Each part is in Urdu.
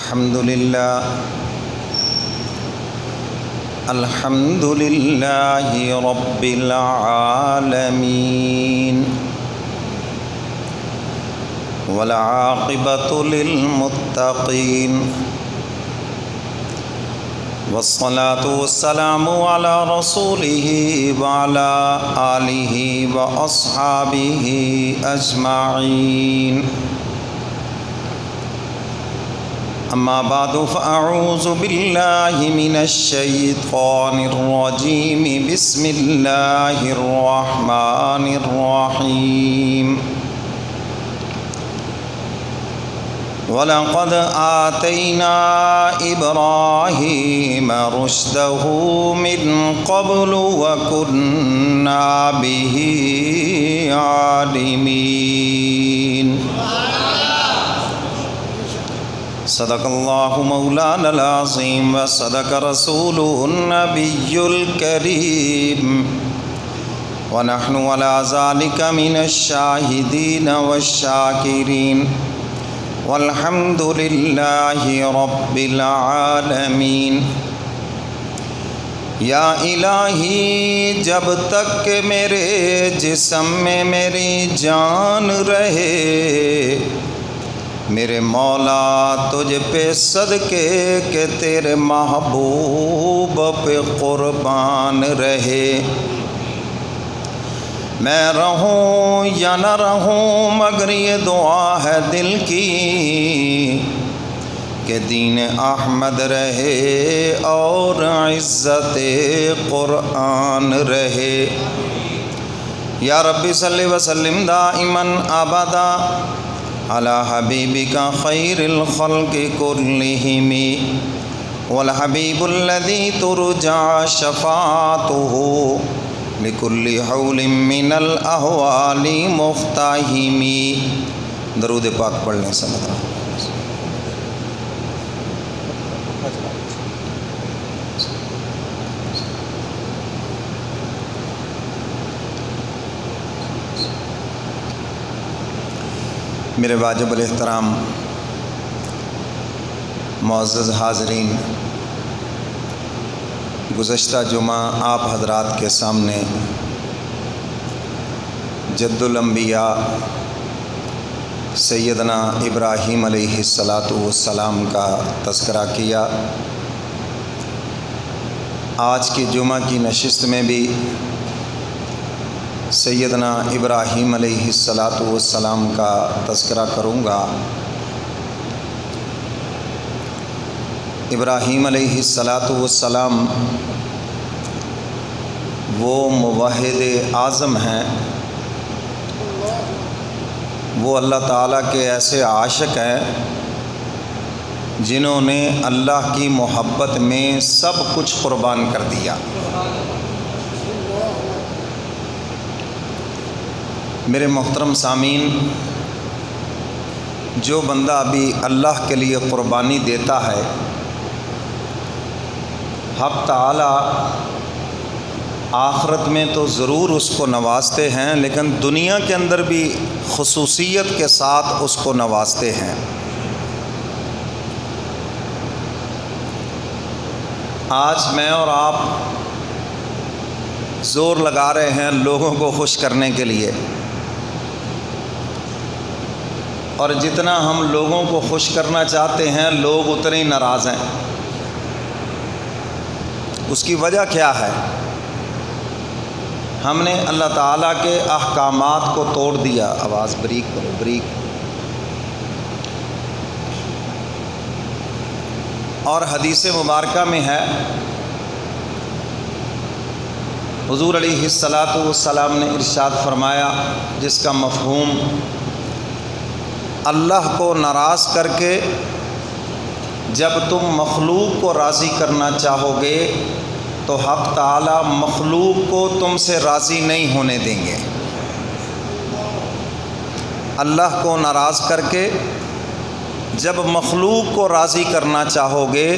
الحمد لله رب العالمين والعاقبة للمتقين والصلاة والسلام على رسوله وعلى آله وأصحابه أجمعين أما بعد فأعوذ بالله من الشيطان الرجيم بسم الله الرحمن الرحيم وَلَقَدْ آتَيْنَا إِبْرَاهِيمَ رُشْدَهُ مِنْ قَبْلُ وَكُنَّا بِهِ عَالِمِينَ صدق اللہ مولانا العظیم وصدق رسولہ النبی الکریم ونحن على ذلك من الشاہدین والشاکرین والحمد للہ رب العالمین۔ یا الہی جب تک کہ میرے جسم میں میری جان رہے، میرے مولا تجھ پہ صدقے کہ تیرے محبوب پہ قربان رہے۔ میں رہوں یا نہ رہوں مگر یہ دعا ہے دل کی کہ دین احمد رہے اور عزت قرآن رہے۔ یا رب صلی وسلم دائما ابدا علی حبیبک خیر الخلق کلہم والحبیب الذی ترجع شفاعتہ لکل حول من الاحوال مفتہم۔ درود پاک پڑھ لیں صلی اللہ علیہ وسلم۔ میرے واجب الاحترام معزز حاضرین، گزشتہ جمعہ آپ حضرات کے سامنے جد الانبیاء سیدنا ابراہیم علیہ السلام کا تذکرہ کیا۔ آج کی جمعہ کی نشست میں بھی سیدنا ابراہیم علیہ السلام کا تذکرہ کروں گا۔ ابراہیم علیہ السلام وہ موحد اعظم ہیں، وہ اللہ تعالیٰ کے ایسے عاشق ہیں جنہوں نے اللہ کی محبت میں سب کچھ قربان کر دیا۔ میرے محترم سامعین، جو بندہ ابھی اللہ کے لیے قربانی دیتا ہے، حق تعالیٰ آخرت میں تو ضرور اس کو نوازتے ہیں، لیکن دنیا کے اندر بھی خصوصیت کے ساتھ اس کو نوازتے ہیں۔ آج میں اور آپ زور لگا رہے ہیں لوگوں کو خوش کرنے کے لیے، اور جتنا ہم لوگوں کو خوش کرنا چاہتے ہیں لوگ اتنے ہی ناراض ہیں۔ اس کی وجہ کیا ہے؟ ہم نے اللہ تعالیٰ کے احکامات کو توڑ دیا۔ آواز بریک کرو، بریک۔ اور حدیث مبارکہ میں ہے، حضور علیہ السلام نے ارشاد فرمایا، جس کا مفہوم اللہ کو ناراض کر کے جب تم مخلوق کو راضی کرنا چاہو گے تو حق تعالیٰ مخلوق کو تم سے راضی نہیں ہونے دیں گے۔ اللہ کو ناراض کر کے جب مخلوق کو راضی کرنا چاہو گے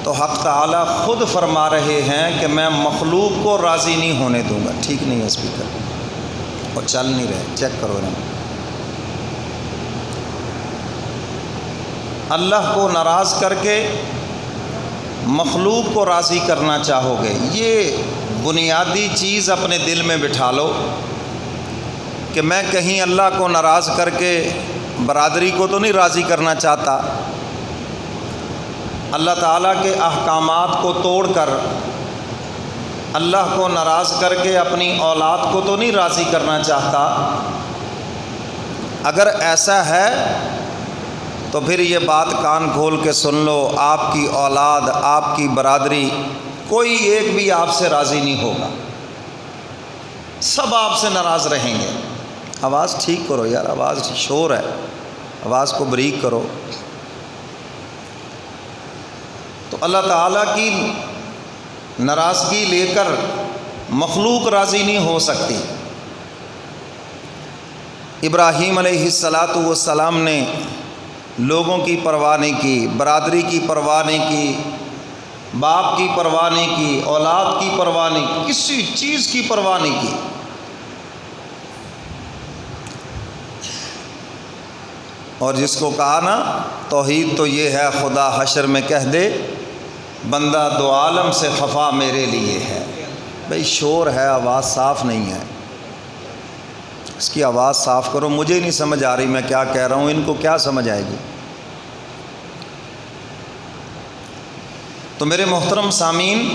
تو حق تعالیٰ خود فرما رہے ہیں کہ میں مخلوق کو راضی نہیں ہونے دوں گا۔ ٹھیک نہیں ہے اسپیکر، اور چل نہیں رہے، چیک کرو نا۔ اللہ کو ناراض کر کے مخلوق کو راضی کرنا چاہو گے، یہ بنیادی چیز اپنے دل میں بٹھا لو کہ میں کہیں اللہ کو ناراض کر کے برادری کو تو نہیں راضی کرنا چاہتا، اللہ تعالیٰ کے احکامات کو توڑ کر اللہ کو ناراض کر کے اپنی اولاد کو تو نہیں راضی کرنا چاہتا۔ اگر ایسا ہے تو پھر یہ بات کان کھول کے سن لو، آپ کی اولاد، آپ کی برادری، کوئی ایک بھی آپ سے راضی نہیں ہوگا، سب آپ سے ناراض رہیں گے۔ آواز ٹھیک کرو یار، آواز شور ہے، آواز کو بریک کرو۔ تو اللہ تعالیٰ کی ناراضگی لے کر مخلوق راضی نہیں ہو سکتی۔ ابراہیم علیہ السلام نے لوگوں کی پرواہ نہیں کی، برادری کی پرواہ نہیں کی، باپ کی پرواہ نہیں کی، اولاد کی پرواہ نہیں کی، کسی چیز کی پرواہ نہیں کی۔ اور جس کو کہا نا توحید تو یہ ہے خدا حشر میں کہہ دے بندہ دو عالم سے خفا میرے لیے ہے۔ بھئی شور ہے، آواز صاف نہیں ہے، اس کی آواز صاف کرو، مجھے نہیں سمجھ آ رہی میں کیا کہہ رہا ہوں، ان کو کیا سمجھ آئے گی؟ تو میرے محترم سامعین،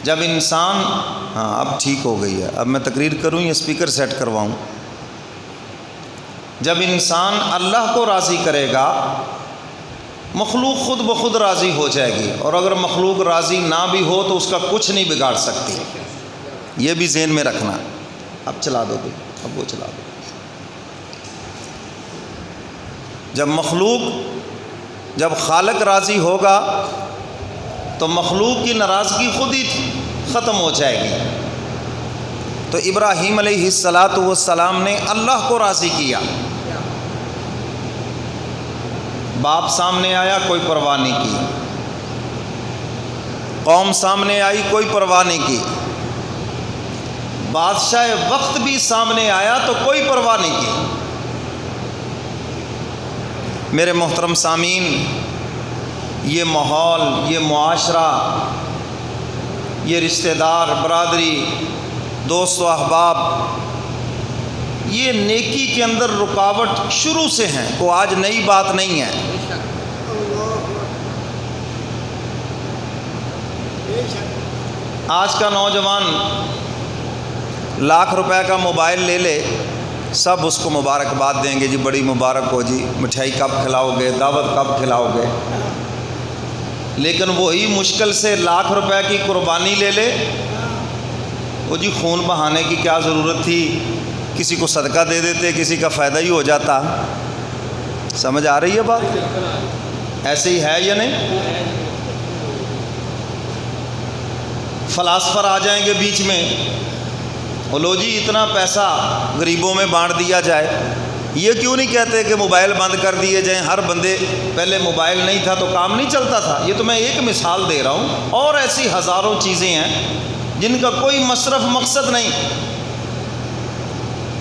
جب انسان اب ٹھیک ہو گئی ہے، اب میں تقریر کروں یا اسپیکر سیٹ کرواؤں؟ جب انسان اللہ کو راضی کرے گا مخلوق خود بخود راضی ہو جائے گی، اور اگر مخلوق راضی نہ بھی ہو تو اس کا کچھ نہیں بگاڑ سکتی، یہ بھی ذہن میں رکھنا۔ اب چلا دو بھائی، اب وہ چلا دو۔ جب خالق راضی ہوگا تو مخلوق کی ناراضگی خود ہی ختم ہو جائے گی۔ تو ابراہیم علیہ السلام نے اللہ کو راضی کیا۔ باپ سامنے آیا، کوئی پرواہ نہیں کی، قوم سامنے آئی، کوئی پرواہ نہیں کی، بادشاہ وقت بھی سامنے آیا تو کوئی پرواہ نہیں کی۔ میرے محترم سامعین، یہ ماحول، یہ معاشرہ، یہ رشتہ دار، برادری، دوست و احباب، یہ نیکی کے اندر رکاوٹ شروع سے ہیں، کوئی آج نئی بات نہیں ہے۔ آج کا نوجوان لاکھ روپے کا موبائل لے لے، سب اس کو مبارکباد دیں گے، جی بڑی مبارک ہو جی، مٹھائی کب کھلاؤ گے، دعوت کب کھلاؤ گے۔ لیکن وہی مشکل سے لاکھ روپے کی قربانی لے لے، وہ جی خون بہانے کی کیا ضرورت تھی، کسی کو صدقہ دے دیتے، کسی کا فائدہ ہی ہو جاتا۔ سمجھ آ رہی ہے بات؟ ایسے ہی ہے یا نہیں؟ فلاسفر آ جائیں گے بیچ میں، بولو جی اتنا پیسہ غریبوں میں بانٹ دیا جائے۔ یہ کیوں نہیں کہتے کہ موبائل بند کر دیے جائیں؟ ہر بندے، پہلے موبائل نہیں تھا تو کام نہیں چلتا تھا۔ یہ تو میں ایک مثال دے رہا ہوں، اور ایسی ہزاروں چیزیں ہیں جن کا کوئی مصرف مقصد نہیں۔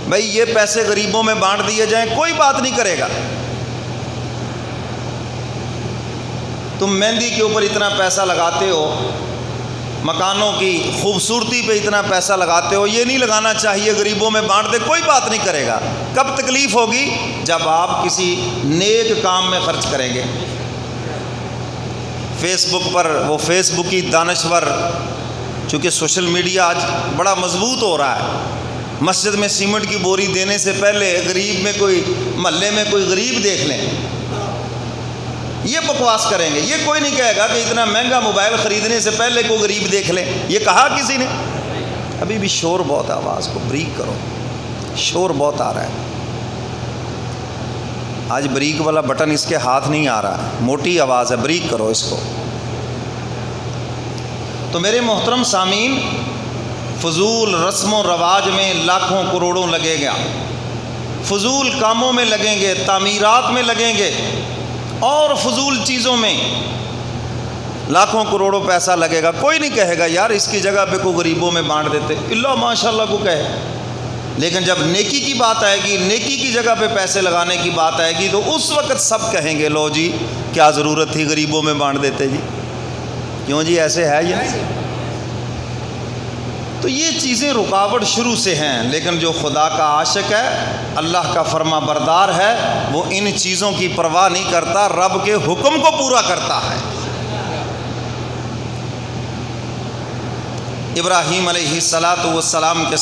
بھائی یہ پیسے غریبوں میں بانٹ دیے جائیں، کوئی بات نہیں کرے گا۔ تم مہندی کے اوپر اتنا پیسہ لگاتے ہو، مکانوں کی خوبصورتی پہ اتنا پیسہ لگاتے ہو، یہ نہیں لگانا چاہیے، غریبوں میں بانٹ دے، کوئی بات نہیں کرے گا۔ کب تکلیف ہوگی؟ جب آپ کسی نیک کام میں خرچ کریں گے۔ فیس بک پر وہ فیس بکی دانشور، چونکہ سوشل میڈیا آج بڑا مضبوط ہو رہا ہے، مسجد میں سیمنٹ کی بوری دینے سے پہلے غریب میں کوئی، محلے میں کوئی غریب دیکھ لیں، یہ بکواس کریں گے۔ یہ کوئی نہیں کہے گا کہ اتنا مہنگا موبائل خریدنے سے پہلے کوئی غریب دیکھ لیں، یہ کہا کسی نے؟ ابھی بھی شور بہت ہے، آواز کو بریک کرو، شور بہت آ رہا ہے۔ آج بریک والا بٹن اس کے ہاتھ نہیں آ رہا، موٹی آواز ہے، بریک کرو اس کو۔ تو میرے محترم سامعین، فضول رسم و رواج میں لاکھوں کروڑوں لگے گا، فضول کاموں میں لگیں گے، تعمیرات میں لگیں گے، اور فضول چیزوں میں لاکھوں کروڑوں پیسہ لگے گا۔ کوئی نہیں کہے گا یار اس کی جگہ پہ کوئی غریبوں میں بانٹ دیتے، اللہ ماشاء اللہ کو کہے، لیکن جب نیکی کی بات آئے گی، نیکی کی جگہ پہ پیسے لگانے کی بات آئے گی، تو اس وقت سب کہیں گے لو جی کیا ضرورت تھی غریبوں میں بانٹ دیتے جی، کیوں جی ایسے ہے یہ؟ تو یہ چیزیں رکاوٹ شروع سے ہیں، لیکن جو خدا کا عاشق ہے، اللہ کا فرما بردار ہے، وہ ان چیزوں کی پرواہ نہیں کرتا، رب کے حکم کو پورا کرتا ہے۔ ابراہیم علیہ السلام کے